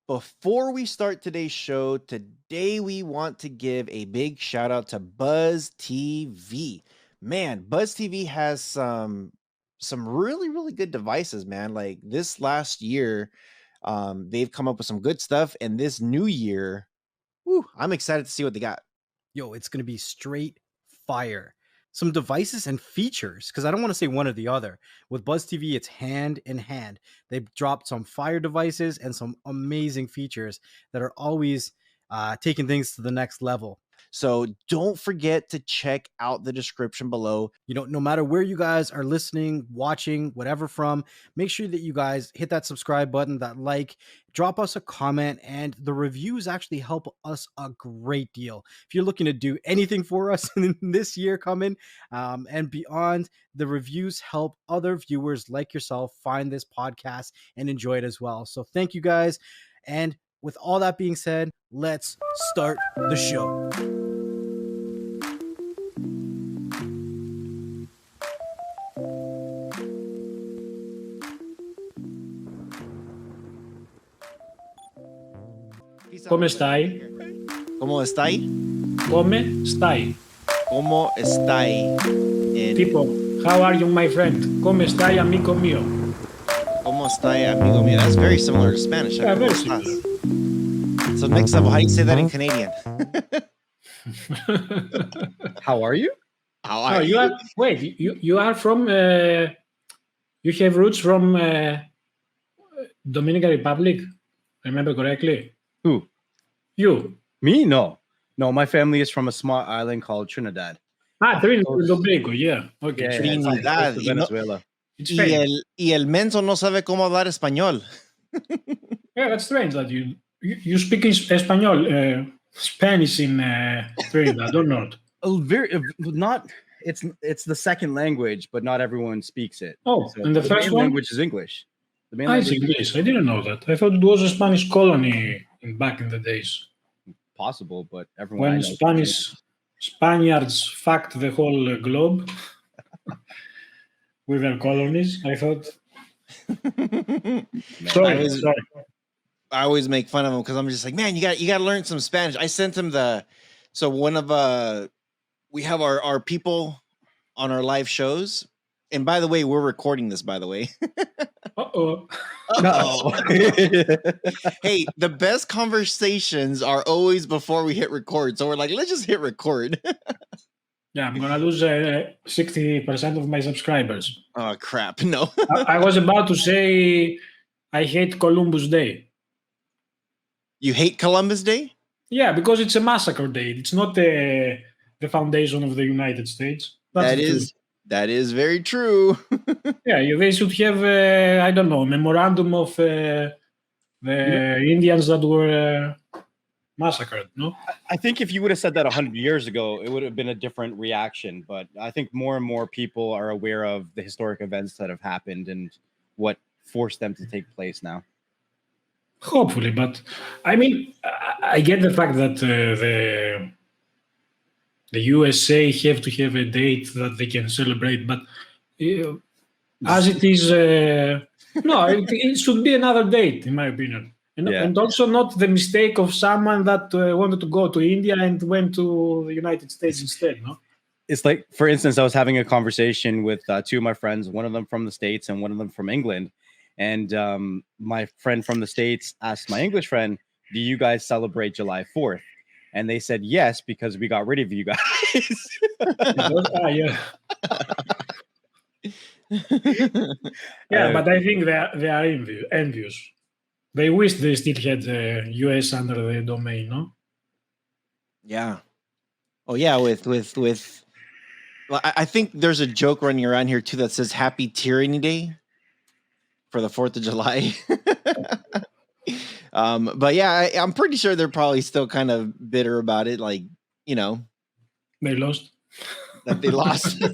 Before we start today's show, today we want to give a big shout out to Buzz TV. Man, Buzz TV has some really good devices, man. Like this last year, they've come up with some good stuff, and this new year, I'm excited to see what they got. Yo, it's going to be straight fire. Some devices and features, because I don't want to say one or the other. With Buzz TV, it's hand in hand. They've dropped some fire devices and some amazing features that are always taking things to the next level. So don't forget to check out the description below. You know, no matter where you guys are listening, watching, whatever from, make sure that you guys hit that subscribe button, that like, drop us a comment, and the reviews actually help us a great deal. If you're looking to do anything for us in this year coming and beyond, the reviews help other viewers like yourself find this podcast and enjoy it as well. So thank you guys. And with all that being said, let's start the show. Come stai? ¿Cómo estáis? Come stai? ¿Cómo estáis? Tipo, how are you, my friend? Come stai, amigo mío? ¿Cómo estáis, amigo mío? That's very similar to Spanish. Yeah, very similar. So next level, how do you say that in Canadian? How are you? How are you? You are, wait, you are from, you have roots from Dominican Republic, remember correctly? Who? You. Me? No. No, my family is from a small island called Trinidad. Trinidad, Tobago, yeah. Okay. Yeah, Trinidad. it's Venezuela. It's strange. Y el menso no sabe cómo hablar español. Yeah, that's strange that you speak in Spanish in Trinidad or not? Not. It's the second language, but not everyone speaks it. Oh, and the first main one? language is English. The main It's language English. I didn't know that. I thought it was a Spanish colony back in the days. possible, but everyone When Spaniards fucked the whole globe with their colonies, I thought. Sorry. I always make fun of him because I'm just like, man, you got to learn some Spanish. I sent him we have our people on our live shows, and by the way, we're recording this. By the way, Uh-oh. No. Hey, the best conversations are always before we hit record. So we're like, let's just hit record. Yeah, I'm gonna lose 60% of my subscribers. Oh crap! No. I was about to say I hate Columbus Day. You hate Columbus Day? Yeah, because it's a massacre day. It's not the foundation of the United States. That is very true. Yeah, they should have, I don't know, a memorandum of the Indians that were massacred, no? I think if you would have said that 100 years ago, it would have been a different reaction. But I think more and more people are aware of the historic events that have happened and what forced them to take place now. Hopefully, but I mean, I get the fact that the USA have to have a date that they can celebrate, but as it is, no, it should be another date, in my opinion. And also not the mistake of someone that wanted to go to India and went to the United States instead, no? It's like, for instance, I was having a conversation with two of my friends, one of them from the States and one of them from England. And my friend from the States asked my English friend, do you guys celebrate July 4th? And they said yes, because we got rid of you guys. Yeah. Yeah, but I think they are envious. They wish they still had the US under the domain, no? Yeah. Oh yeah, with well, I think there's a joke running around here too that says Happy Tyranny Day for the 4th of July. But yeah, I'm pretty sure they're probably still kind of bitter about it. Like, you know, they lost. That they lost.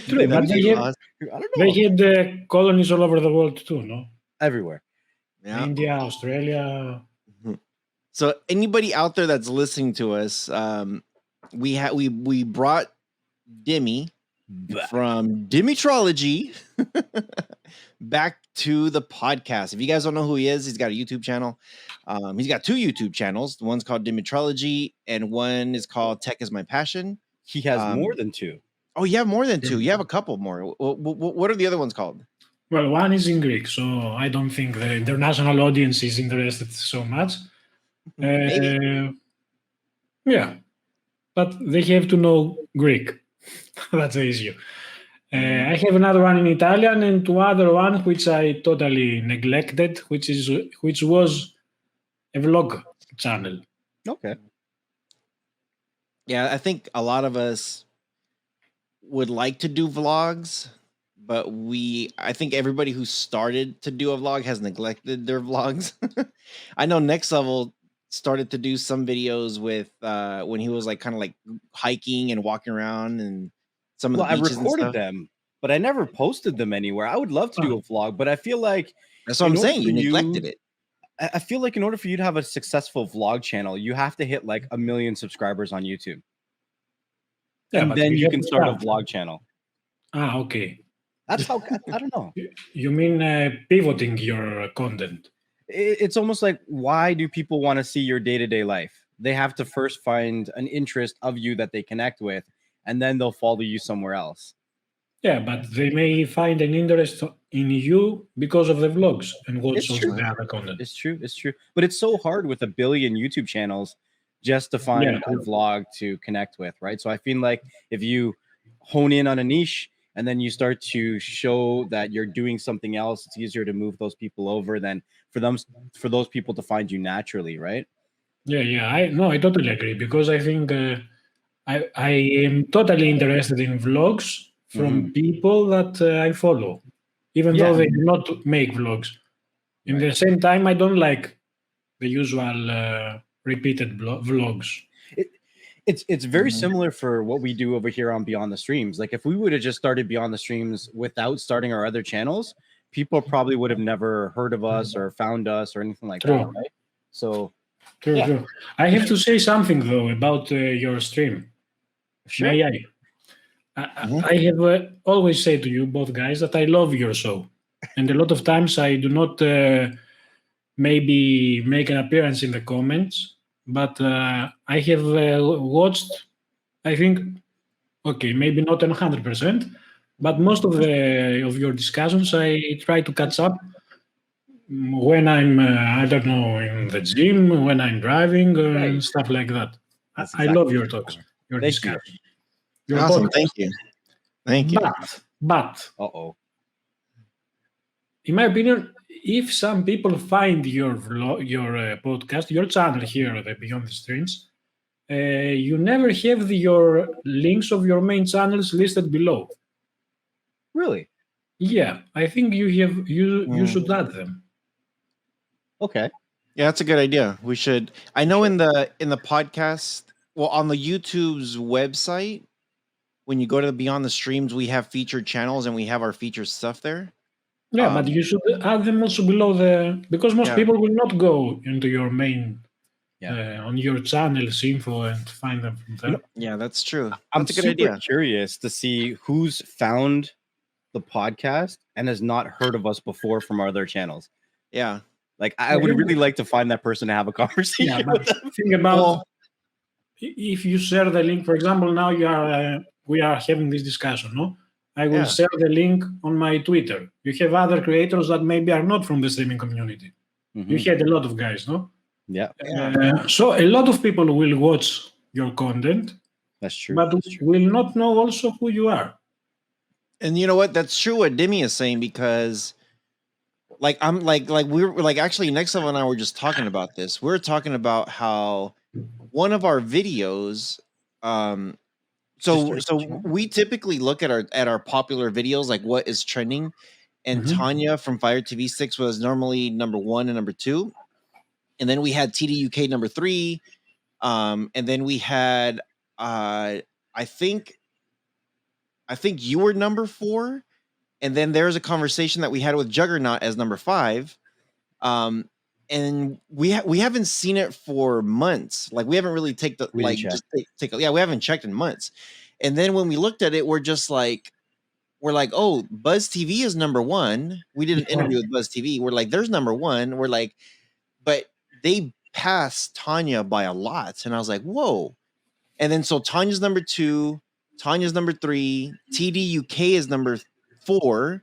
True, but That'd be they awesome. I don't they know. had colonies all over the world too, no? Everywhere. Yeah. India, Australia. So anybody out there that's listening to us, we brought Dimmy from Dimitrology back to the podcast. If you guys don't know who he is, he's got a YouTube channel. He's got 2 YouTube channels. One's called Dimitrology, and one is called Tech is My Passion. He has more than 2. Oh, you have more than 2. You have a couple more. What are the other ones called? Well, one is in Greek, so I don't think the international audience is interested so much. Maybe. Yeah, but they have to know Greek. That's the issue. I have another one in Italian and 2 other one which I totally neglected, which was a vlog channel. Okay. Yeah, I think a lot of us would like to do vlogs, but I think everybody who started to do a vlog has neglected their vlogs. I know Next Level started to do some videos with when he was like kind of like hiking and walking around and some of the I beaches and recorded stuff. them, but I never posted them anywhere. I would love to do a vlog, but I feel like That's what I'm saying. You neglected it. I feel like in order for you to have a successful vlog channel, you have to hit like 1 million subscribers on YouTube. Yeah, And then you can start a vlog channel. Ah, okay. That's how, I don't know. You mean pivoting your content? It's almost like, why do people want to see your day-to-day life? They have to first find an interest of you that they connect with, and then they'll follow you somewhere else. Yeah, but they may find an interest in you because of the vlogs and watch also the other content. It's true. It's true. But it's so hard with 1 billion YouTube channels just to find a vlog to connect with, right? So I feel like if you hone in on a niche and then you start to show that you're doing something else, it's easier to move those people over than for those people to find you naturally, right? Yeah. I totally agree, because I think I am totally interested in vlogs from people that I follow, even though they do not make vlogs. In the same time, I don't like the usual repeated vlogs. It's very similar for what we do over here on Beyond the Streams. Like if we would have just started Beyond the Streams without starting our other channels, people probably would have never heard of us or found us or anything like that, right? So True. I have to say something though about your stream. Sure. May I? I have always said to you both guys that I love your show, and a lot of times I do not maybe make an appearance in the comments, but I have watched, I think, okay, maybe not 100%, but most of your discussions I try to catch up when I'm I don't know, in the gym, when I'm driving, and stuff like that. I love your talks, your discussions. Awesome, thank you. But in my opinion, if some people find your podcast, your channel here, the Beyond the Streams, you never have your links of your main channels listed below. Really? Yeah, I think you should add them. Okay. Yeah, that's a good idea. We should. I know in the podcast, well, on the YouTube's website, when you go to the Beyond the Streams, we have featured channels and we have our featured stuff there. Yeah, but you should add them also below because most people will not go into your main on your channel's info and find them from there. Yeah, that's true. I'm That's a good idea. curious to see who's found the podcast and has not heard of us before from our other channels. Yeah. Like I would really like to find that person to have a conversation with them. Think about if you share the link, for example, now we are having this discussion, no? I will share the link on my Twitter. You have other creators that maybe are not from the streaming community. You had a lot of guys, no? Yeah. So a lot of people will watch your content. That's true. But will not know also who you are. And you know what? That's true what Dimi is saying, because like I'm like we were like actually Next Level and I were just talking about this. We're talking about how one of our videos so we typically look at our popular videos, like what is trending, and Tanya from Fire TV6 was normally number 1 and number 2, and then we had TDUK number 3, and then we had I think I think you were number 4, and then there's a conversation that we had with Juggernaut as number 5. And we haven't seen it for months. Like we haven't really take We didn't check. we haven't checked in months. And then when we looked at it, we're like, oh, Buzz TV is number 1. We did an interview with Buzz TV. We're like, there's number 1. We're like, but they passed Tanya by a lot. And I was like, whoa. And then so Tanya's number 2, Tanya's number 3, TD UK is number 4.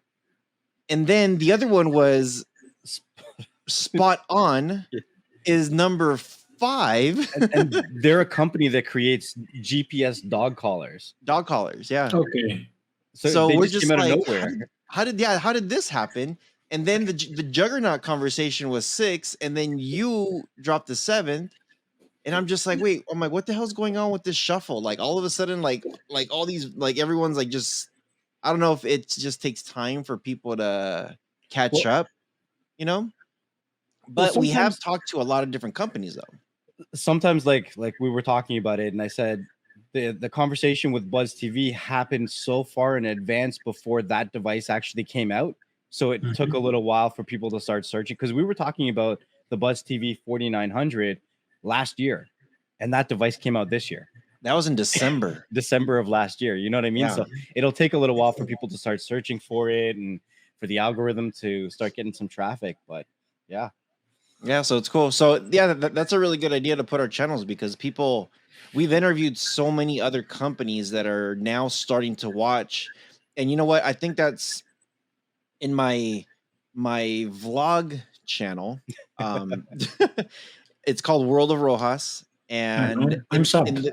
And then the other one was Spot On is number 5. And they're a company that creates GPS dog collars. Dog collars, yeah. Okay. So they we're just just came out of like, nowhere. how did this happen? And then the Juggernaut conversation was 6, and then you dropped the 7th, and I'm just like, wait, I'm like, what the hell's going on with this shuffle? Like all of a sudden, like all these, like everyone's like just, I don't know if it just takes time for people to catch up, you know. But we have talked to a lot of different companies though. Sometimes like we were talking about it, and I said the conversation with Buzz TV happened so far in advance before that device actually came out. So it took a little while for people to start searching, because we were talking about the Buzz TV 4900 last year, and that device came out this year. That was in December. December of last year. You know what I mean? Yeah. So it'll take a little while for people to start searching for it and for the algorithm to start getting some traffic. But yeah. Yeah, so it's cool. So yeah, that's a really good idea to put our channels, because we've interviewed so many other companies that are now starting to watch. And you know what? I think that's in my vlog channel. It's called World of Rojas. And I'm subbed.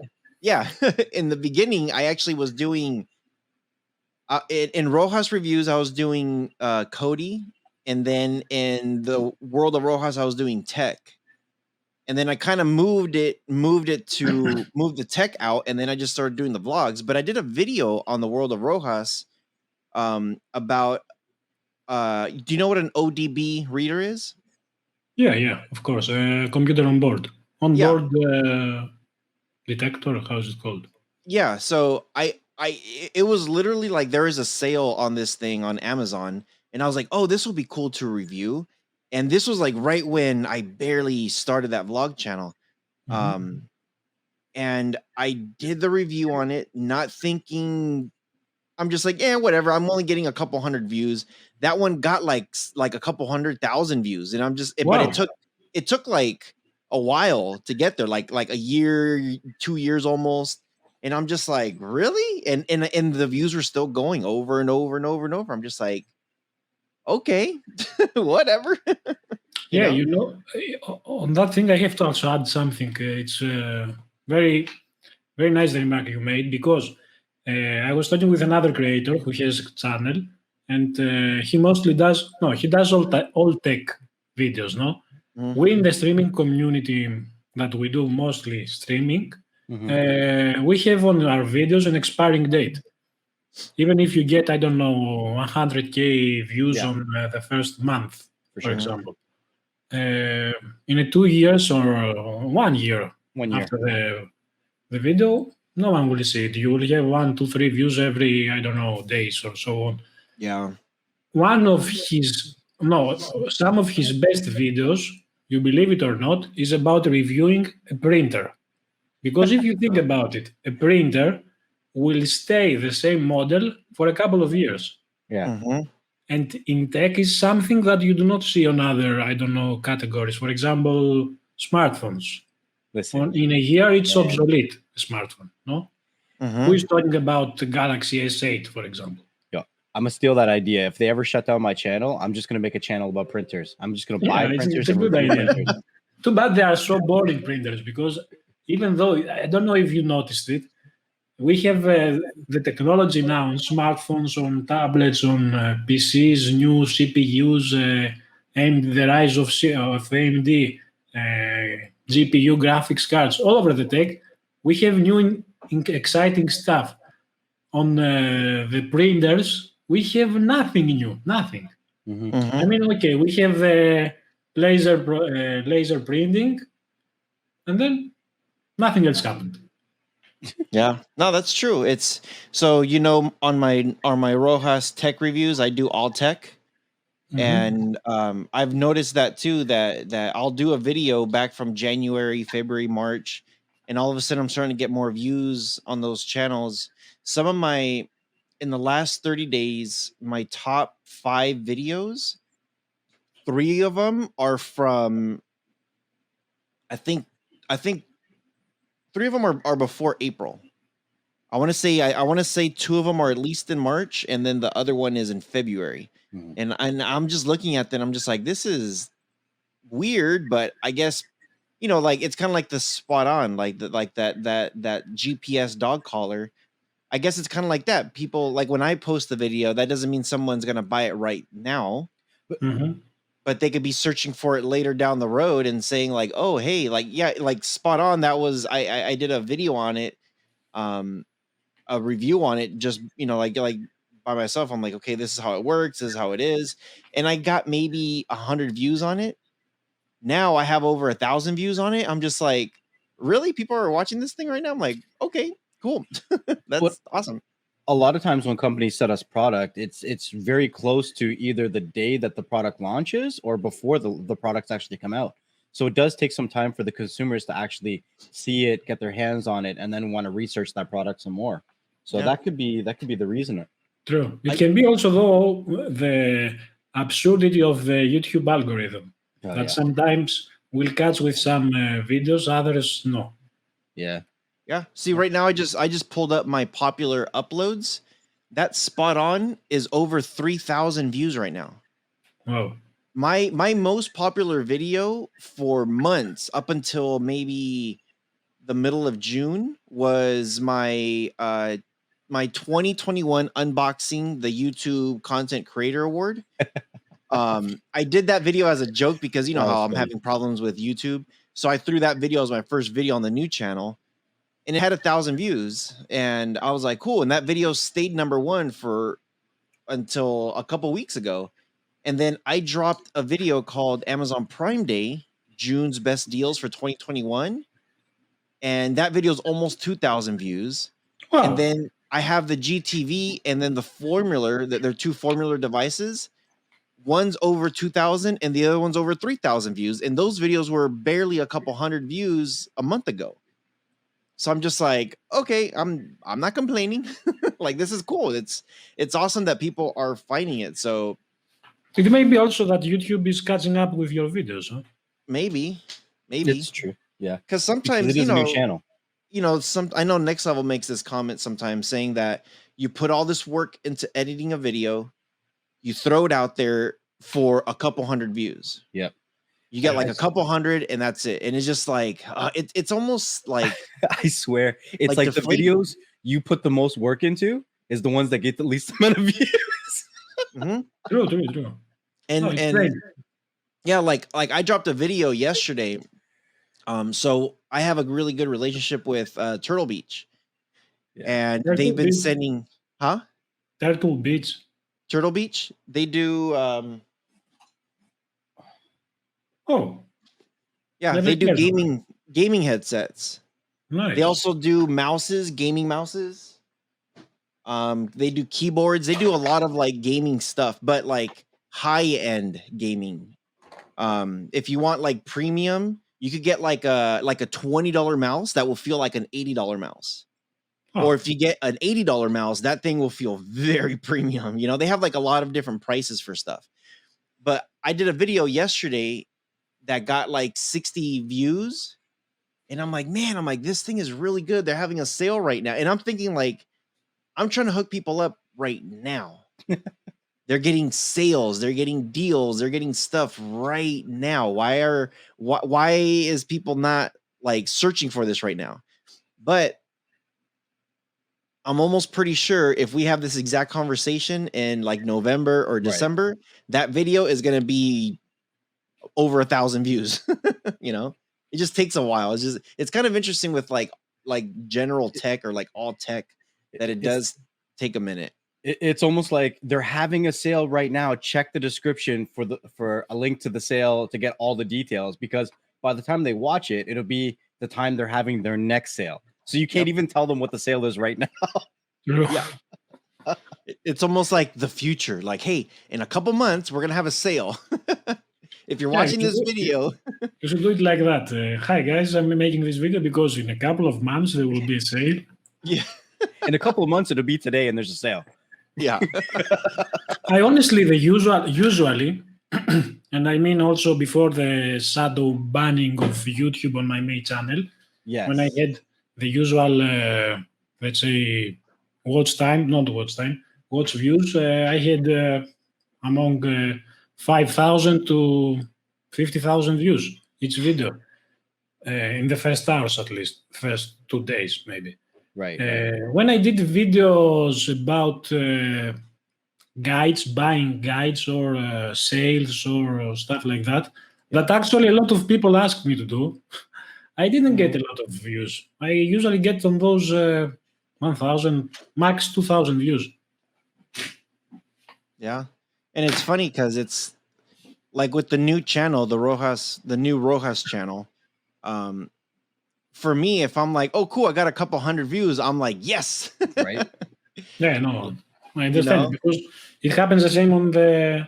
in the beginning, I actually was doing in Rojas reviews, I was doing Cody. And then in the World of Rojas, I was doing tech. And then I kind of moved the tech out, and then I just started doing the vlogs. But I did a video on the World of Rojas about do you know what an ODB reader is? Yeah, of course. Computer on board. Board detector, how is it called? Yeah, so it was literally like there is a sale on this thing on Amazon. And I was like, oh, this will be cool to review. And this was like right when I barely started that vlog channel. And I did the review on it, not thinking, I'm just like, whatever. I'm only getting a couple hundred views. That one got like a couple 100,000 views. And I'm just, wow. But it took like a while to get there, like a year, 2 years almost. And I'm just like, really? And the views were still going over and over and over and over. I'm just like, okay, whatever. You know, on that thing, I have to also add something. It's very, very nice the remark you made, because I was talking with another creator who has a channel, and he mostly does all tech videos. No, we in the streaming community that we do mostly streaming, we have on our videos an expiring date. Even if you get, I don't know, 100K views on the first month, for example, in a 2 years or 1 year after the video, no one will see it. You will have 1, 2, 3 views every, I don't know, days or so on. Yeah. Some of his best videos, you believe it or not, is about reviewing a printer. Because if you think about it, a printer will stay the same model for a couple of years. Yeah. And in tech is something that you do not see on other, I don't know, categories. For example, smartphones. In a year, it's obsolete, a smartphone, no? Who is talking about the Galaxy S8, for example? Yeah, I'm going to steal that idea. If they ever shut down my channel, I'm just going to make a channel about printers. I'm just going to buy printers. It's a good idea. Too bad they are so boring printers, because even though, I don't know if you noticed it, we have the technology now on smartphones, on tablets, on PCs, new CPUs, and the rise of AMD GPU graphics cards all over the tech. We have new exciting stuff. On the printers, we have nothing new, nothing. I mean, okay, we have laser printing, and then nothing else happened. Yeah, no, that's true. It's so on my Rojas tech reviews, I do all tech, and I've noticed that too. That I'll do a video back from January, February, March, and all of a sudden I'm starting to get more views on those channels. Some of my in the last 30 days, my top 5 videos, 3 of them are from I think I think 3 of them are before April. I want to say I want to say 2 of them are at least in March, and then the other one is in February. And I'm just looking at that. I'm just like, this is weird, but I guess like it's kind of like the spot on, like that GPS dog collar. I guess it's kind of like that. People like when I post the video, that doesn't mean someone's gonna buy it right now, but they could be searching for it later down the road and saying like, oh hey, like yeah, like spot on. That was I did a video on it. A review on it just like by myself. I'm like, okay, this is how it works, this is how it is, and I got maybe 100 views on it. Now I have over 1,000 views on it. I'm just like, really, people are watching this thing right now? I'm like, okay, cool. That's awesome. A lot of times when companies set us product, it's very close to either the day that the product launches or before the products actually come out. So it does take some time for the consumers to actually see it, get their hands on it, and then want to research that product some more. So that could be the reason. True. It can be also though the absurdity of the YouTube algorithm that sometimes will catch with some videos, others no. Yeah. See, right now I just pulled up my popular uploads. That spot on is over 3,000 views right now. Wow. My most popular video for months up until maybe the middle of June was my 2021 unboxing the YouTube Content Creator Award. I did that video as a joke because how I'm having problems with YouTube. So I threw that video as my first video on the new channel, and it had 1,000 views. And I was like, cool. And that video stayed #1 for until a couple weeks ago. And then I dropped a video called Amazon Prime Day, June's Best Deals for 2021. And that video is almost 2,000 views. Wow. And then I have the GTV and then the Formula, that they're 2 Formula devices. One's over 2,000 and the other one's over 3,000 views. And those videos were barely a couple hundred views a month ago. So I'm just like, okay, I'm not complaining. Like, this is cool. It's awesome that people are finding it. So it may be also that YouTube is catching up with your videos, huh? Maybe. It's true. Yeah. Because sometimes it is a new channel. I know Next Level makes this comment sometimes saying that you put all this work into editing a video, you throw it out there for a couple hundred views. Yep. You get like a couple hundred and that's it. And it's just like, it's almost like, I swear, it's like the videos you put the most work into is the ones that get the least amount of views. True. And yeah, like I dropped a video yesterday. So I have a really good relationship with Turtle Beach, and they've been sending, Turtle Beach. Turtle Beach. They do. They do gaming headsets. Nice. They also do gaming mouses. They do keyboards. They do a lot of like gaming stuff, but like high-end gaming. If you want like premium, you could get like a $20 mouse that will feel like an $80 mouse. Or if you get an $80 mouse, that thing will feel very premium. They have like a lot of different prices for stuff. But I did a video yesterday that got like 60 views. And I'm like, man, this thing is really good. They're having a sale right now. And I'm thinking like, I'm trying to hook people up right now. They're getting sales, they're getting deals, they're getting stuff right now. Why is people not like searching for this right now? But I'm almost pretty sure if we have this exact conversation in like November or December, that video is going to be over 1,000 views. It just takes a while. It's kind of interesting with like general tech or like all tech that it does take a minute. It's almost like they're having a sale right now. Check the description for a link to the sale to get all the details, because by the time they watch it, it'll be the time they're having their next sale. So you can't even tell them what the sale is right now. Yeah. It's almost like the future. Like, hey, in a couple months, we're going to have a sale. If you're watching this video. You should do it like that. Hi, guys, I'm making this video because in a couple of months there will be a sale. Yeah. In a couple of months, it'll be today and there's a sale. Yeah. I honestly, usually, and I mean also before the shadow banning of YouTube on my main channel, Yes. when I had the usual, let's say, watch views, I had among 5,000 to 50,000 views each video in the first hours, at least, first 2 days, maybe. Right. When I did videos about guides, buying guides or sales or stuff like that, that actually a lot of people asked me to do, I didn't get a lot of views. I usually get on those 1,000, max 2,000 views. Yeah. And it's funny because it's like with the new channel, the new Rojas channel. For me, if I'm like, oh, cool, I got a couple hundred views, I'm like, yes. Right. Yeah, no, I understand because it happens the same on the.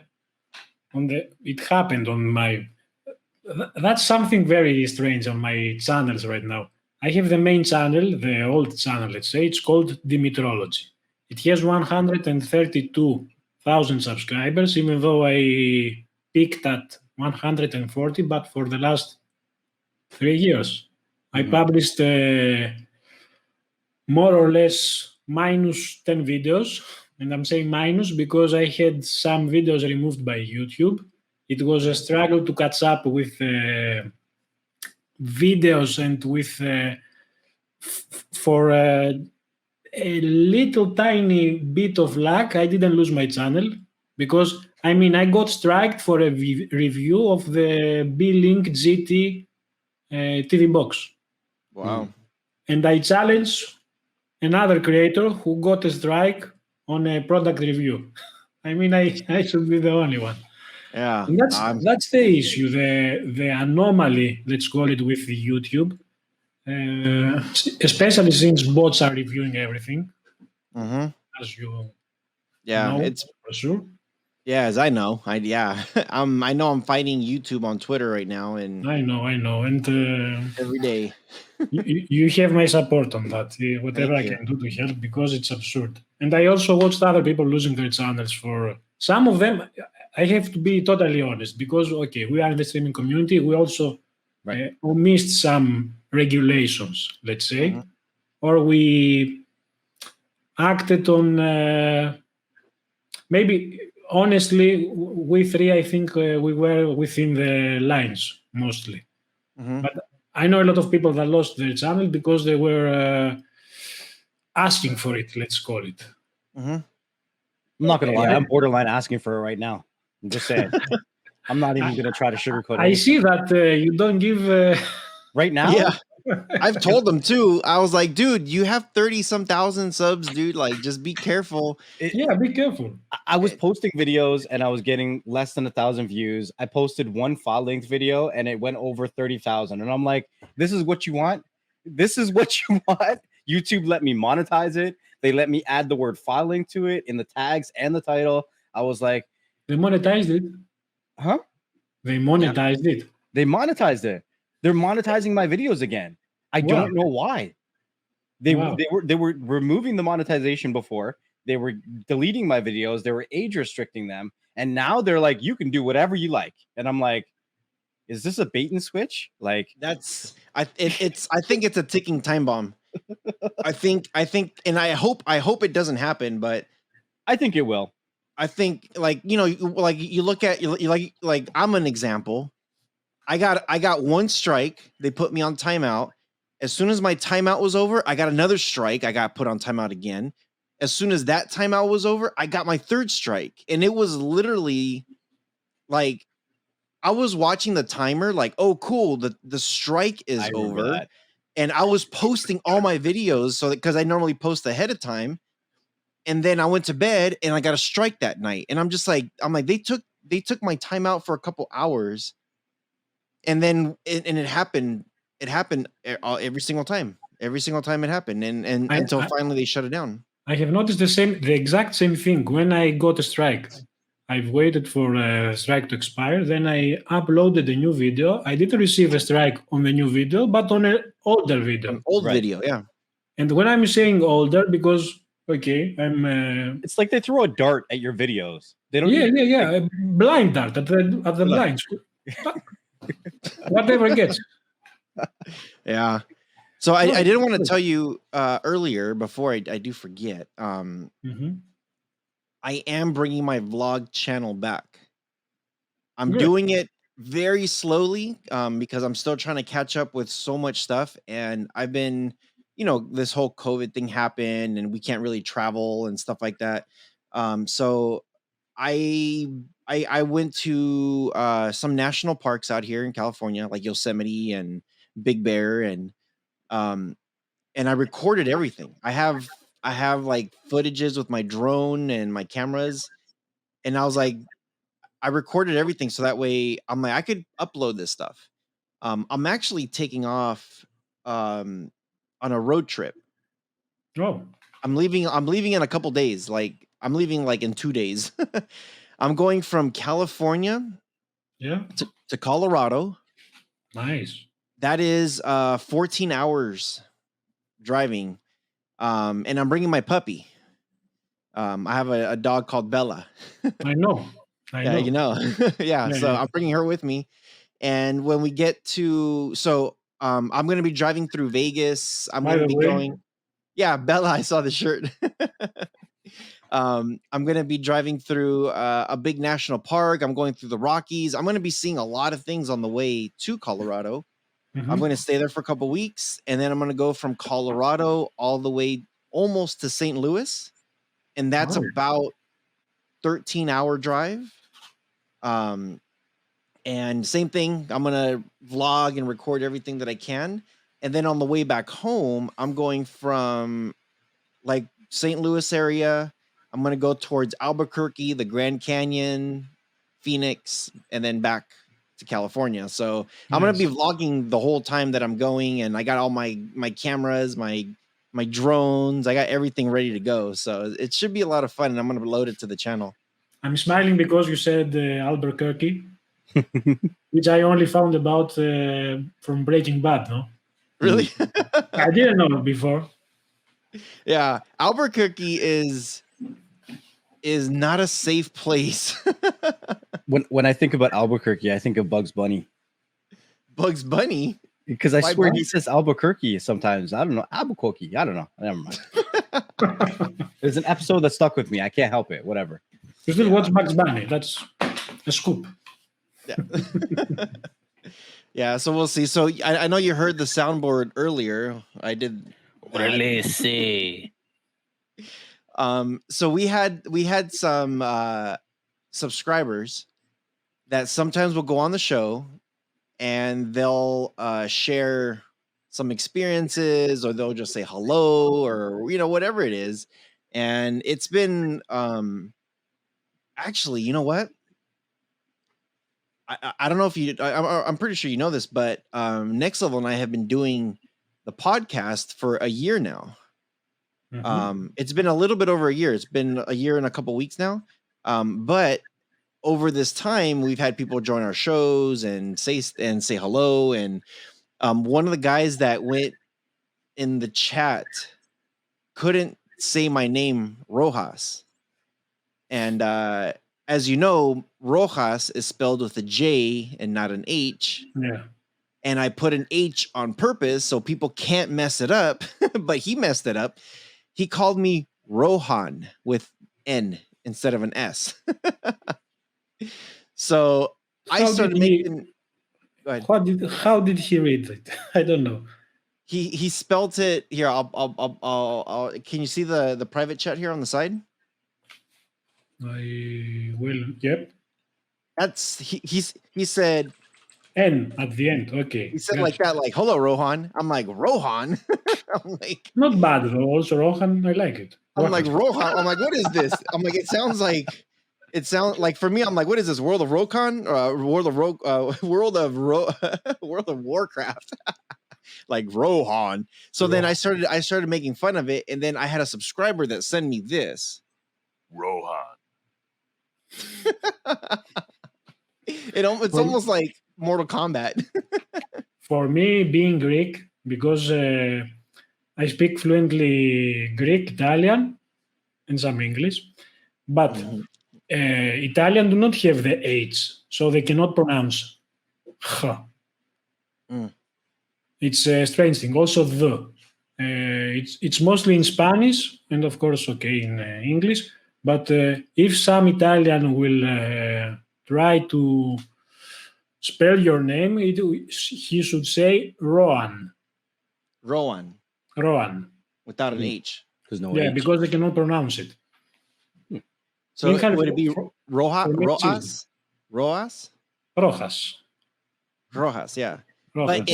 It happened on my. That's something very strange on my channels right now. I have the main channel, the old channel, let's say. It's called Dimitrology. It has 132,000 subscribers, even though I peaked at 140, but for the last 3 years. I published more or less minus 10 videos. And I'm saying minus because I had some videos removed by YouTube. It was a struggle to catch up with videos and with for a little tiny bit of luck, I didn't lose my channel because I got striked for a review of the B-Link GT TV box. Wow. And I challenged another creator who got a strike on a product review. I should be the only one. Yeah. And that's the issue, the anomaly, let's call it, with YouTube, especially since bots are reviewing everything. As you know, it's for sure. Yeah, as I know, I know I'm fighting YouTube on Twitter right now, and I know, and every day. you have my support on that. Whatever I can do to help, because it's absurd. And I also watched other people losing their channels for some of them. I have to be totally honest because we are in the streaming community. We also missed some regulations, let's say, or we acted on maybe. Honestly, we three, I think we were within the lines mostly. But I know a lot of people that lost their channel because they were asking for it, let's call it. I'm not going to lie. I'm borderline asking for it right now. I'm just saying. I'm not even going to try to sugarcoat it. I see that you don't give... right now? Yeah. I've told them too. I was like, dude, you have 30-some thousand subs, dude. Like, just be careful. Be careful. I was posting videos and I was getting less than 1,000 views. I posted one file length video and it went over 30,000. And I'm like, this is what you want? This is what you want? YouTube let me monetize it. They let me add the word file length to it in the tags and the title. I was like, they monetized it. Huh? They monetized it. They monetized it. They're monetizing my videos again. I don't know why. They were removing the monetization before. They were deleting my videos. They were age restricting them, and now they're like, you can do whatever you like. And I'm like, is this a bait and switch? Like I think it's a ticking time bomb. I think, and I hope it doesn't happen, but I think it will. I think you look at like I'm an example. I got one strike. They put me on timeout. As soon as my timeout was over, I got another strike. I got put on timeout again. As soon as that timeout was over, I got my third strike. And it was literally like I was watching the timer like, oh, cool, the strike is over. That. And I was posting all my videos because I normally post ahead of time. And then I went to bed and I got a strike that night. And I'm like, they took my timeout for a couple hours. And then it happened. It happened every single time. every single time it happened, and until finally they shut it down. I have noticed the exact same thing. When I got a strike, I've waited for a strike to expire. Then I uploaded a new video. I didn't receive a strike on the new video, but on an older video. An old video, yeah. And when I'm saying older, because I'm. It's like they throw a dart at your videos. They don't. Yeah. A blind dart at the blinds. Whatever gets. Yeah. So I didn't want to tell you earlier before I do forget. I am bringing my vlog channel back. I'm doing it very slowly because I'm still trying to catch up with so much stuff. And I've been, this whole COVID thing happened and we can't really travel and stuff like that. So I went to some national parks out here in California, like Yosemite and Big Bear, and I recorded everything. I have like footages with my drone and my cameras, and I was like, I recorded everything so that way I'm like I could upload this stuff. I'm actually taking off on a road trip. Oh, I'm leaving in a couple days. Like I'm leaving like in 2 days. I'm going from California to Colorado. Nice. That is 14 hours driving. And I'm bringing my puppy. I have a dog called Bella. I know. Yeah, yeah. So I'm bringing her with me. And when we get to, I'm going to be driving through Vegas. I'm going to be going. Yeah, Bella, I saw the shirt. I'm going to be driving through a big national park. I'm going through the Rockies. I'm going to be seeing a lot of things on the way to Colorado. I'm going to stay there for a couple weeks, and then I'm going to go from Colorado all the way almost to St. Louis, and that's about 13-hour drive. And same thing, I'm going to vlog and record everything that I can, and then on the way back home, I'm going from like St. Louis area. I'm going to go towards Albuquerque, the Grand Canyon, Phoenix, and then back to California. So I'm going to be vlogging the whole time that I'm going, and I got all my cameras, my drones. I got everything ready to go. So it should be a lot of fun, and I'm going to load it to the channel. I'm smiling because you said Albuquerque, which I only found about from Breaking Bad, no? Really? I didn't know before. Yeah, Albuquerque is not a safe place. When I think about Albuquerque, I think of Bugs Bunny. Bugs Bunny? Because I swear he says Albuquerque sometimes. I don't know. Albuquerque. I don't know. Never mind. There's an episode that stuck with me. I can't help it. Whatever. You still watch Bugs Bunny. That's a scoop. Yeah. Yeah, so we'll see. So I know you heard the soundboard earlier. I did. Release. So we had some subscribers that sometimes will go on the show and they'll share some experiences, or they'll just say hello, or whatever it is. And it's been actually, you know what? I don't know if you I'm pretty sure you know this, but Next Level and I have been doing the podcast for a year now. It's been a little bit over a year. It's been a year and a couple weeks now. But over this time, we've had people join our shows and say hello. And one of the guys that went in the chat couldn't say my name, Rohas. And as you know, rohas is spelled with a J and not an H. Yeah. And I put an H on purpose so people can't mess it up, but he messed it up. He called me Rohan with N instead of an S. So I started making. Go ahead. How did he read it? I don't know. He spelt it here. I'll can you see the private chat here on the side? I will. Yep. That's he said N at the end. Okay. He said like that, like hello Rohan. I'm like Rohan. I'm like not bad. Also Rohan, I like it. I'm like Rohan. I'm like, what is this? I'm like, it sounds like for me. I'm like, what is this? World of Rokan? World of Warcraft? like Rohan. So then I started making fun of it, and then I had a subscriber that sent me this. Rohan. It's almost like Mortal Kombat. For me, being Greek, because I speak fluently Greek, Italian, and some English, but Italian do not have the H, so they cannot pronounce H. It's a strange thing. Also, the. It's mostly in Spanish and, of course, in English. But if some Italian will try to spell your name, he should say Rohan. Rohan. Rohan. Without an H. Yeah, because they cannot pronounce it. So would it be Rohas? Rohas? Rojas. Rojas, yeah. Rojas. But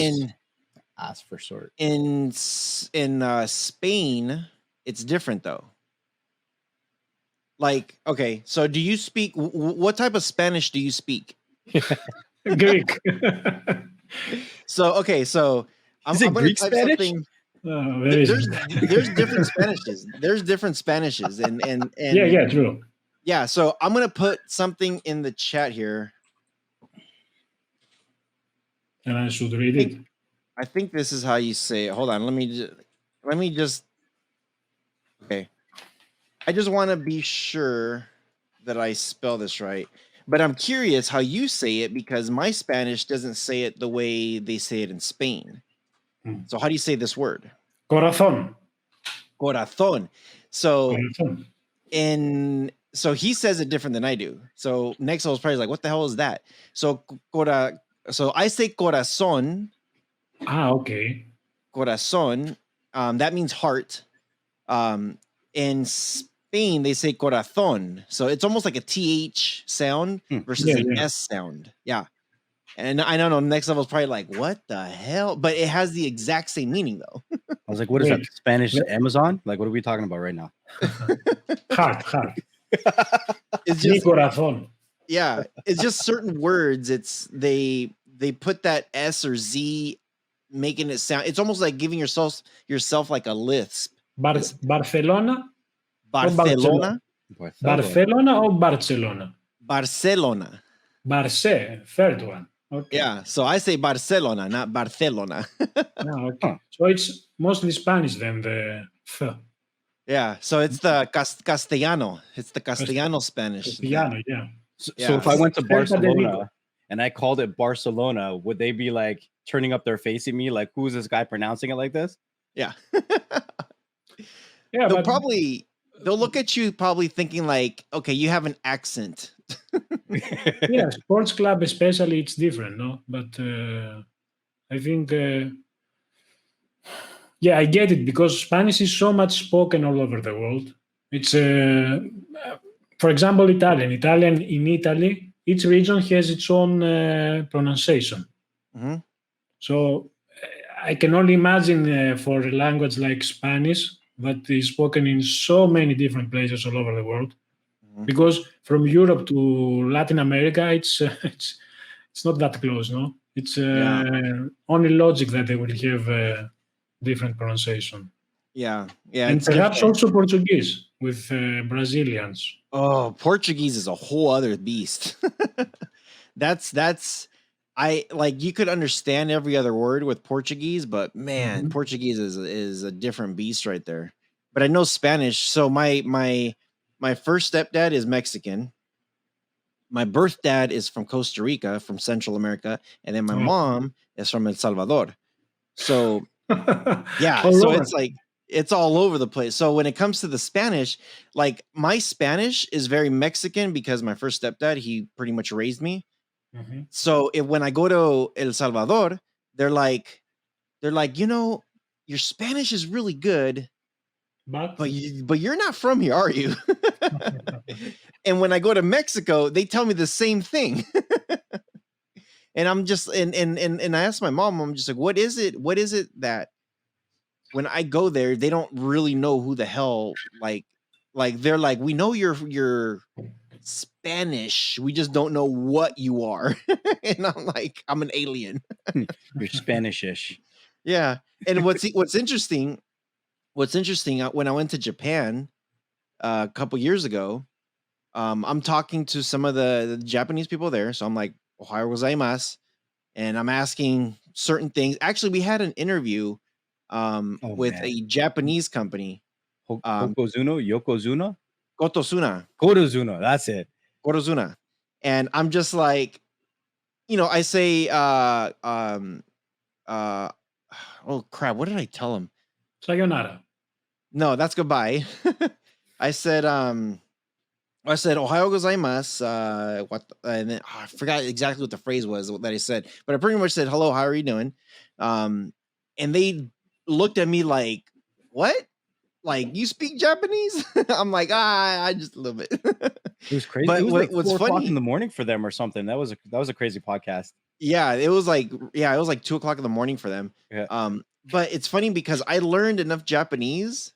ask for short. In Spain, it's different though. Like, okay, so do you speak? What type of Spanish do you speak? Greek. So I'm going to type Spanish? something. There's different Spanishes. There's different Spanishes, and yeah, true. Yeah, so I'm gonna put something in the chat here. And I should read it. I think this is how you say it. Hold on, let me just. Okay, I just want to be sure that I spell this right. But I'm curious how you say it because my Spanish doesn't say it the way they say it in Spain. So how do you say this word? Corazón. Corazón. So Corazón. So he says it different than I do. So next level is probably like, what the hell is that? So I say corazón. Okay. Corazón. That means heart. In Spain, they say corazón. So it's almost like a TH sound versus an S sound. Yeah. And I don't know, next level is probably like, what the hell? But it has the exact same meaning, though. I was like, what is that? Spanish Amazon? Like, what are we talking about right now? Heart. It's just corazón. Yeah, it's just certain words. It's they put that S or Z, making it sound. It's almost like giving yourself like a lisp. Barcelona. Barcelona. Barcelona or Barcelona? Barcelona. Third one. Okay. Yeah, so I say Barcelona, not Barcelona. Okay. So it's mostly Spanish then, the F. Yeah, so it's the Castellano. It's the Castellano Spanish. Castellano, yeah. So if I went to Barcelona and I called it Barcelona, would they be like turning up their face at me like, who's this guy pronouncing it like this? Yeah. Yeah, they'll look at you probably thinking like, okay, you have an accent. Yeah, sports club especially, it's different, no? But I think, yeah, I get it because Spanish is so much spoken all over the world. It's, for example, Italian. Italian in Italy, each region has its own pronunciation. Mm-hmm. So I can only imagine for a language like Spanish that is spoken in so many different places all over the world. Because from Europe to Latin America, it's not that close, no? It's only logic that they will have different pronunciation. Yeah. And perhaps also Portuguese with Brazilians. Oh, Portuguese is a whole other beast. That's I like. You could understand every other word with Portuguese, but man, Portuguese is a different beast right there. But I know Spanish, so my first stepdad is Mexican. My birth dad is from Costa Rica, from Central America, and then my mom is from El Salvador. So yeah, so it's like it's all over the place. So when it comes to the Spanish, like my Spanish is very Mexican because my first stepdad, he pretty much raised me. So when I go to El Salvador, they're like, you know, your Spanish is really good, but you're not from here, are you? And when I go to Mexico, they tell me the same thing. And I'm just and I asked my mom, I'm just like, what is it that when I go there, they don't really know who the hell, like they're like, we know you're Spanish, we just don't know what you are. And I'm like, I'm an alien. You're Spanish-ish. Yeah. And what's interesting when I went to Japan a couple years ago, I'm talking to some of the Japanese people there. So I'm like, "Ohayo gozaimasu," and I'm asking certain things. Actually, we had an interview Oh with man. a Japanese company, Yokozuna? Kotosuna, Korozuna, that's it. Korozuna. And I'm just like, I say oh crap, what did I tell him? Sayonara. No, that's goodbye. I said Ohayo gozaimasu. And then I forgot exactly what the phrase was that I said, but I pretty much said, hello, how are you doing? And they looked at me like, what? Like, you speak Japanese? I'm like, I just a little bit. It was crazy. But It was like what's 4 o'clock funny, in the morning for them or something. That was a crazy podcast. it was like 2:00 in the morning for them. Yeah. But it's funny because I learned enough Japanese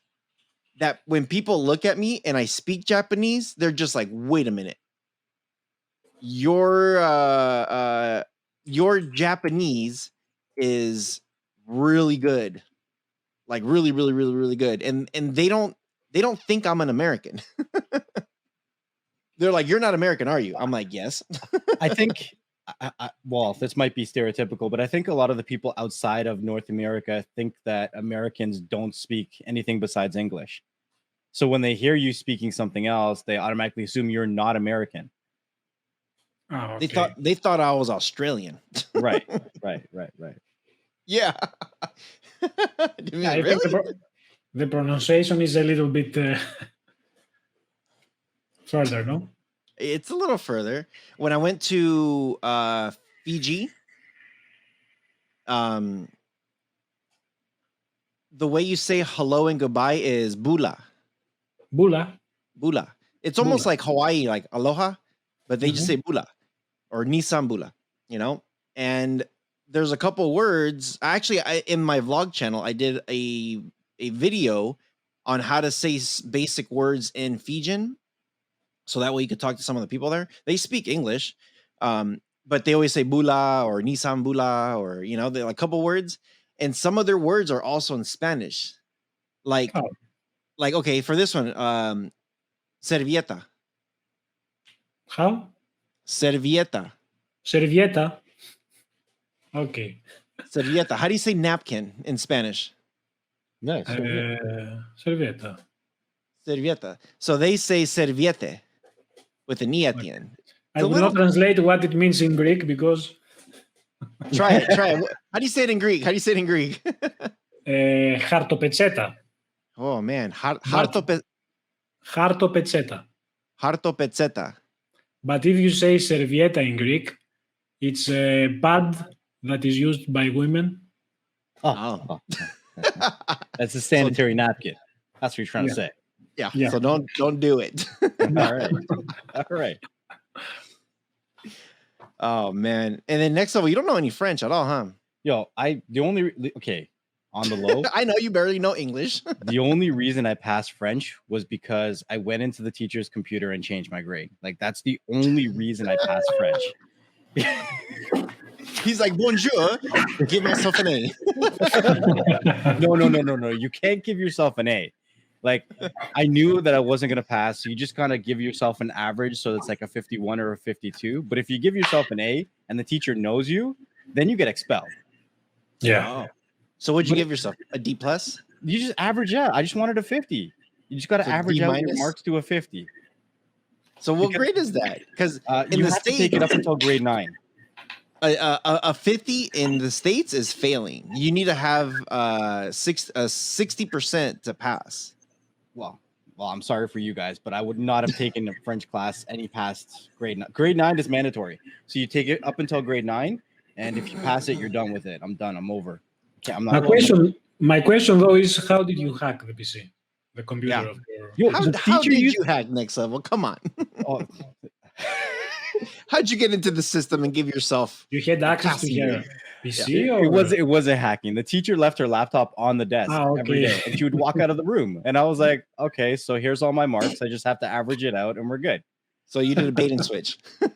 that when people look at me and I speak Japanese, they're just like, wait a minute. Your Japanese is really good. Like really, really, really, really good. And they don't think I'm an American. They're like, you're not American, are you? I'm like, yes. I think, well, this might be stereotypical, but I think a lot of the people outside of North America think that Americans don't speak anything besides English. So when they hear you speaking something else, they automatically assume you're not American. Oh, okay. They thought I was Australian. Right. Yeah. I Really? think the pronunciation is a little bit further, no? It's a little further. When I went to Fiji, the way you say hello and goodbye is bula. Bula. Bula. It's almost Bula. like Hawaii, like aloha, but they just Mhm. say bula or nisan bula, And there's a couple words. Actually, in my vlog channel, I did a video on how to say basic words in Fijian. So that way you could talk to some of the people there. They speak English, but they always say bula or nisan bula or, they're like a couple words. And some of their words are also in Spanish. Like, Oh. okay, for this one, servieta. How? Servieta. Servieta. Okay. Servieta. How do you say napkin in Spanish? Nice. Servieta. Servieta. So they say serviete with an E at the end. I will not translate what it means in Greek because... Try it. How do you say it in Greek? Hartopetseta. Oh, man. Hartopetseta. Hartopetseta. But if you say servieta in Greek, it's a pad that is used by women. Oh. That's a sanitary napkin. That's what you're trying to say. Yeah. So don't do it. All right. Oh man. And then next level, you don't know any French at all, huh? Yo, on the low. I know you barely know English. The only reason I passed French was because I went into the teacher's computer and changed my grade. Like that's the only reason I passed French. He's like, bonjour, give myself an A. No. You can't give yourself an A. Like I knew that I wasn't going to pass. So you just kind of give yourself an average. So it's like a 51 or a 52. But if you give yourself an A and the teacher knows you, then you get expelled. Yeah. Oh. So what'd you give yourself? A D plus? You just average out. I just wanted a 50. You just got to average out your marks to a 50. So what grade is that? Because in you the have to States, take it up until grade 9. A 50 in the States is failing. You need to have 60% to pass. Well, I'm sorry for you guys, but I would not have taken a French class any past grade 9. Grade 9 is mandatory. So you take it up until grade 9, and if you pass it, you're done with it. I'm done. I'm over. Okay, I'm not. My question though is, how did you hack the PC, the computer? Yeah. How did you hack Next Level? Come on. How'd you get into the system and give yourself? You had access to your PC? Yeah. It wasn't hacking. The teacher left her laptop on the desk every day, and she would walk out of the room. And I was like, okay, so here's all my marks. I just have to average it out, and we're good. So you did a bait and switch. You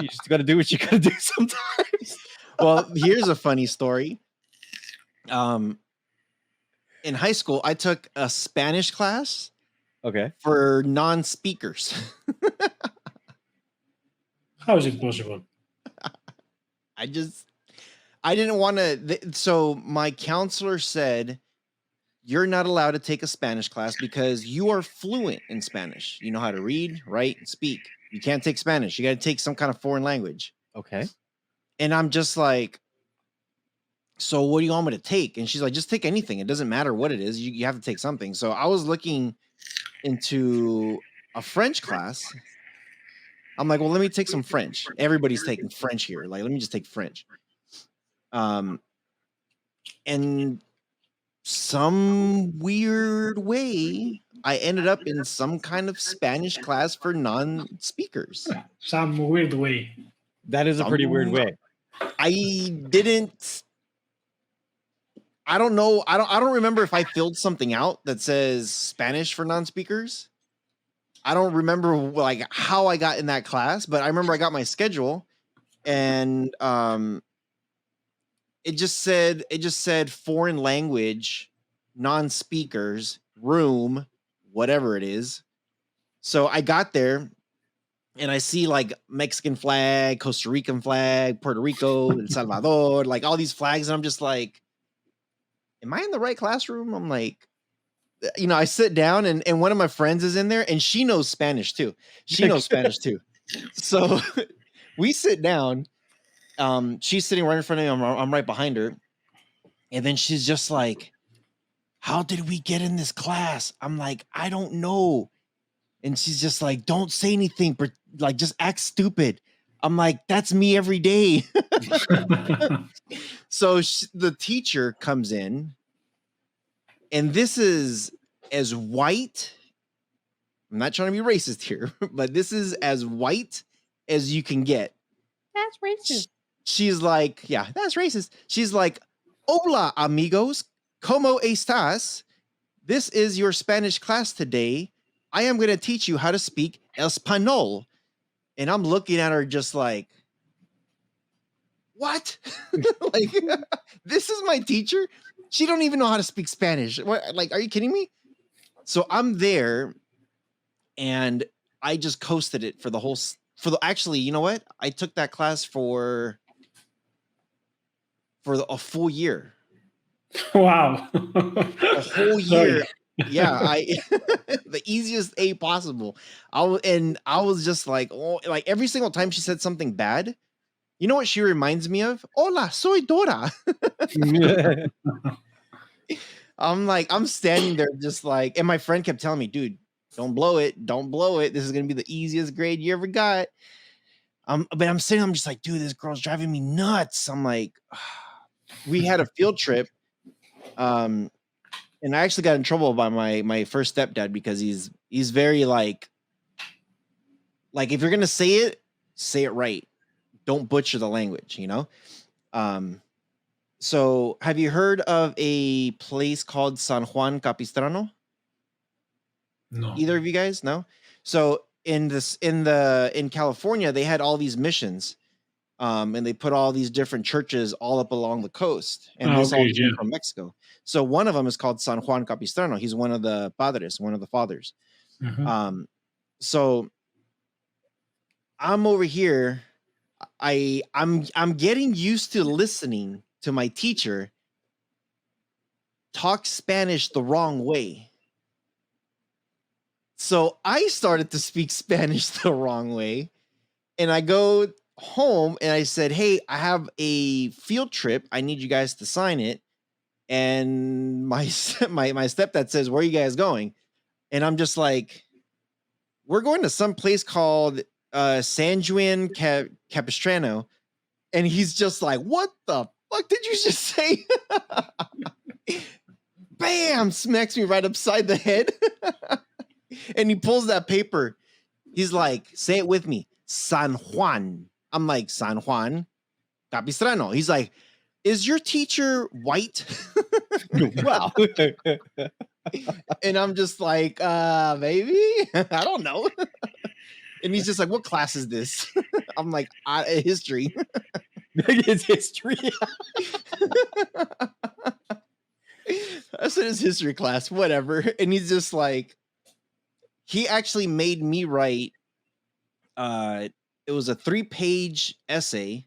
just got to do what you got to do sometimes. Well, here's a funny story. in high school, I took a Spanish class Okay. for non-speakers. How is it possible? I didn't want to. So my counselor said, you're not allowed to take a Spanish class because you are fluent in Spanish. You know how to read, write, and speak. You can't take Spanish. You got to take some kind of foreign language. Okay. And I'm just like, so what do you want me to take? And she's like, just take anything. It doesn't matter what it is. You have to take something. So I was looking into a French class. I'm like, well, let me take some French. Everybody's taking French here. Like, let me just take French. And some weird way, I ended up in some kind of Spanish class for non-speakers. Some weird way. That is a pretty weird way. I don't know. I don't remember if I filled something out that says Spanish for non-speakers. I don't remember like how I got in that class, but I remember I got my schedule and it just said foreign language, non-speakers, room, whatever it is. So I got there and I see like Mexican flag, Costa Rican flag, Puerto Rico, El Salvador, like all these flags. And I'm just like, am I in the right classroom? I'm like, I sit down and one of my friends is in there and she knows Spanish too. She knows Spanish too. So we sit down. She's sitting right in front of me. I'm right behind her. And then she's just like, how did we get in this class? I'm like, I don't know. And she's just like, don't say anything, but like, just act stupid. I'm like, that's me every day. So the teacher comes in, and this is as white. I'm not trying to be racist here, but this is as white as you can get. That's racist. She's like, yeah, that's racist. She's like, hola, amigos. ¿Cómo estás? This is your Spanish class today. I am going to teach you how to speak Español. And I'm looking at her just like, what? Like, this is my teacher? She don't even know how to speak Spanish. What? Like, are you kidding me? So I'm there and I just coasted it for the whole, actually, you know what? I took that class for a full year. Wow. A whole year. Yeah, the easiest A possible. I was just like, oh, like every single time she said something bad, you know what she reminds me of? Hola, soy Dora. I'm standing there just like, and my friend kept telling me, dude, don't blow it. Don't blow it. This is going to be the easiest grade you ever got. But I'm sitting, I'm just like, dude, this girl's driving me nuts. I'm like, we had a field trip. And I actually got in trouble by my first stepdad because he's very like if you're gonna say it right. Don't butcher the language, you know? So have you heard of a place called San Juan Capistrano? No. Either of you guys? No? So in California, they had all these missions. And they put all these different churches all up along the coast. And this all came from Mexico. So one of them is called San Juan Capistrano. He's one of the padres, one of the fathers. Mm-hmm. So I'm over here. I'm getting used to listening to my teacher talk Spanish the wrong way. So I started to speak Spanish the wrong way. And I go home and I said, hey, I have a field trip. I need you guys to sign it. And my stepdad says, where are you guys going? And I'm just like, we're going to some place called San Juan Capistrano. And he's just like, what the fuck did you just say? Bam! Smacks me right upside the head. And he pulls that paper. He's like, say it with me. San Juan. I'm like, San Juan Capistrano. He's like, is your teacher white? Wow. And I'm just like, maybe? I don't know. And he's just like, what class is this? I'm like, history. It's history. That's in his history class, whatever. And he's just like, he actually made me write. It was a 3-page essay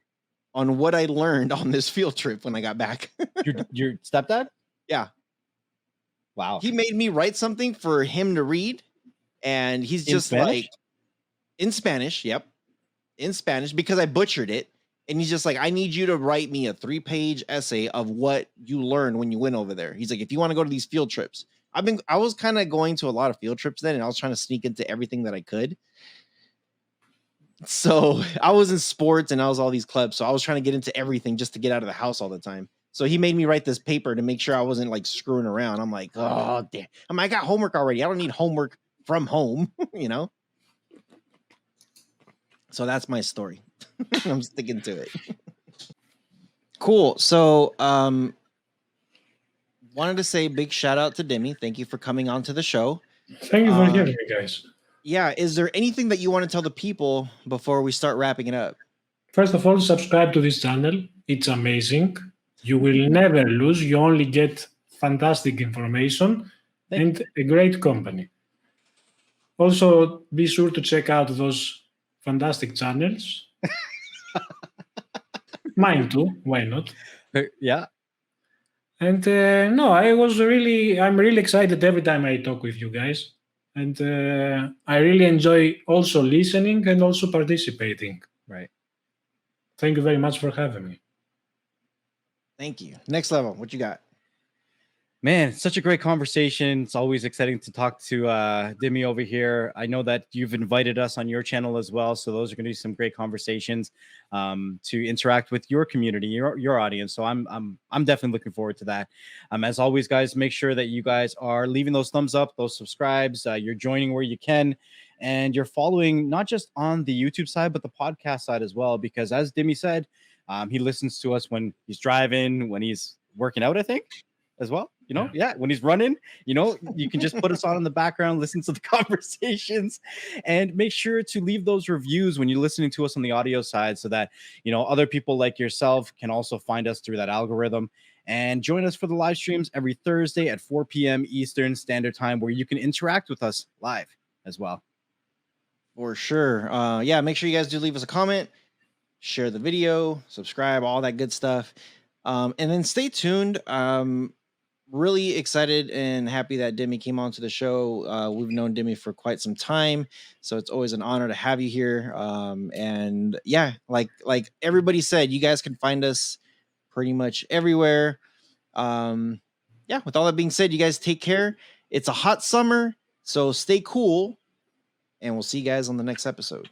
on what I learned on this field trip when I got back. Your stepdad? Yeah. Wow. He made me write something for him to read, and he's In just Spanish? like, in Spanish, yep, in Spanish, because I butchered it. And he's just like, I need you to write me a 3-page essay of what you learned when you went over there. He's like, if you want to go to these field trips, I was kind of going to a lot of field trips then, and I was trying to sneak into everything that I could. So I was in sports and I was all these clubs. So I was trying to get into everything just to get out of the house all the time. So he made me write this paper to make sure I wasn't like screwing around. I'm like, oh damn. I got homework already. I don't need homework from home, you know? So that's my story. I'm sticking to it. Cool. So wanted to say big shout out to Demi. Thank you for coming on to the show. Thank you for having me, guys. Yeah. Is there anything that you want to tell the people before we start wrapping it up? First of all, subscribe to this channel. It's amazing. You will never lose. You only get fantastic information and a great company. Also, be sure to check out those fantastic channels. Mine too. Why not? Yeah. And no, I'm really excited every time I talk with you guys. And I really enjoy also listening and also participating. Right. Thank you very much for having me. Thank you. Next level. What you got? Man, it's such a great conversation. It's always exciting to talk to Dimi over here. I know that you've invited us on your channel as well, so those are going to be some great conversations to interact with your community, your audience. So I'm definitely looking forward to that. As always, guys, make sure that you guys are leaving those thumbs up, those subscribes. You're joining where you can, and you're following not just on the YouTube side, but the podcast side as well. Because as Dimi said, he listens to us when he's driving, when he's working out, I think, as well. You know, yeah, when he's running, you know, you can just put us on in the background, listen to the conversations, and make sure to leave those reviews when you're listening to us on the audio side so that, you know, other people like yourself can also find us through that algorithm. And join us for the live streams every Thursday at 4 p.m. Eastern Standard Time, where you can interact with us live as well. For sure. Yeah, make sure you guys do leave us a comment, share the video, subscribe, all that good stuff. And then stay tuned. Really excited and happy that Demi came on to the show. We've known Demi for quite some time, so it's always an honor to have you here. And yeah, like everybody said, you guys can find us pretty much everywhere. Yeah, with all that being said, you guys take care. It's a hot summer, so stay cool, and we'll see you guys on the next episode.